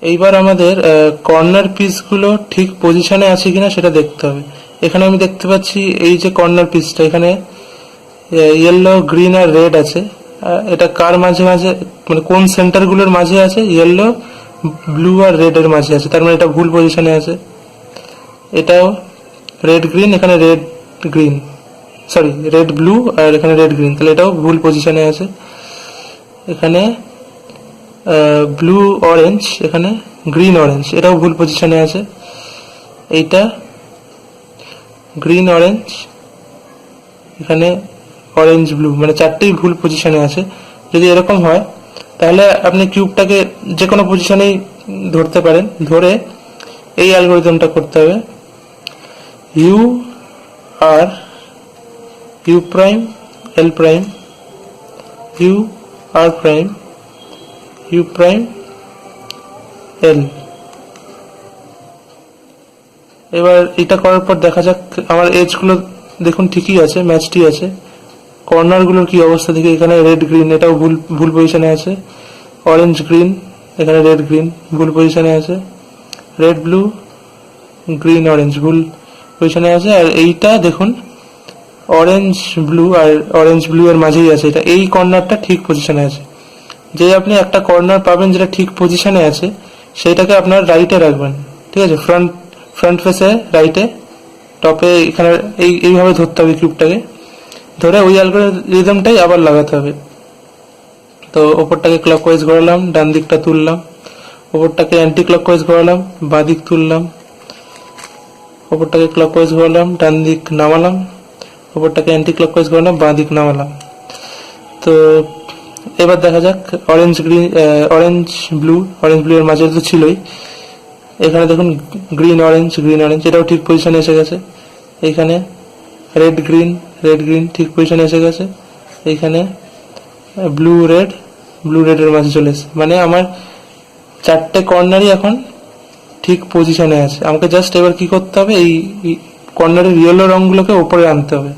এইবার আমাদের কর্নার পিসগুলো ঠিক পজিশনে আছে কিনা সেটা দেখতে হবে। এখানে আমি দেখতে পাচ্ছি এই যে কর্নার পিসটা, এখানে ইয়েলো, গ্রিন আর রেড আছে। এটা কার মাঝে মাঝে, মানে কোন সেন্টারগুলোর মাঝে আছে? ইয়েলো, ব্লু আর রেড এর মাঝে আছে, তার মানে এটা ভুল পজিশনে আছে। এটাও রেড গ্রিন, এখানে red green, sorry red blue আর এখানে রেড গ্রিন, তাহলে এটাও ভুল পজিশনে আছে। এখানে ব্লু অরেঞ্জ, এখানে গ্রিন অরেঞ্জ, এটাও ভুল পজিশনে আছে। এইটা গ্রিন অরেঞ্জ, এখানে অরেঞ্জ ব্লু, মানে চারটেই ভুল পজিশনে আছে। যদি এরকম হয় তাহলে আপনি কিউবটাকে যে কোনো পজিশনেই ধরতে পারেন। ধরে এই অ্যালগরিদমটা করতে হবে, ইউ আর U prime L prime, U আর প্রাইম ইউ প্রাইম এল। এবার এটা করার পর দেখা যাক আমার এজগুলো দেখুন ঠিকই আছে, ম্যাচটি আছে। কর্নারগুলোর কি অবস্থা দেখি, এখানে রেড গ্রিন, এটাও ভুল ভুল পজিশনে আছে। অরেঞ্জ গ্রিন, এখানে রেড গ্রিন ভুল পজিশনে আছে। রেড ব্লু, গ্রিন অরেঞ্জ ভুল পজিশনে আছে। আর এইটা দেখুন অরেঞ্জ ব্লু আর অরেঞ্জ ব্লু এর মাঝেই আছে, এটা এই কর্নারটা ঠিক পজিশনে আছে। যে আপনি একটা কর্নার পাবেন যেটা ঠিক পজিশনে আছে, সেইটাকে আপনার রাইটে রাখবেন, ঠিক আছে? ফ্রন্ট ফেসে রাইটে টপে, এখানে এইভাবে ধরতে হবে কিউবটাকে, ধরে ওই অ্যালগরিদমটাই আবার লাগাতে হবে। তো ওপরটাকে ক্লকওয়াইজ ঘোরালাম, ডান দিকটা তুললাম। ওপরটাকে অ্যান্টি ক্লকওয়াইজ ঘোরালাম, বাঁ দিক তুললাম। ওপরটাকে ক্লকওয়াইজ ঘোরালাম, ডান দিক নামালাম। ওপরটাকে অ্যান্টি ক্লকওয়াইজ ঘোরালাম, বাঁ দিক নামালাম। তো এবার দেখা যাক অরেঞ্জ গ্রিন, অরেঞ্জ ব্লু এর মাঝে তো ছিলই। এখানে দেখুন গ্রিন অরেঞ্জ, এটাও ঠিক পজিশনে এসে গেছে। এইখানে রেড গ্রিন ঠিক পজিশনে এসে গেছে। এইখানে ব্লু রেড এর মাঝে চলে এসেছে। মানে আমার চারটে কর্নারই এখন ঠিক পজিশনে আছে। আমাকে জাস্ট এবার কি করতে হবে, এই কর্নারের ইয়েলো রঙগুলোকে উপরে আনতে হবে।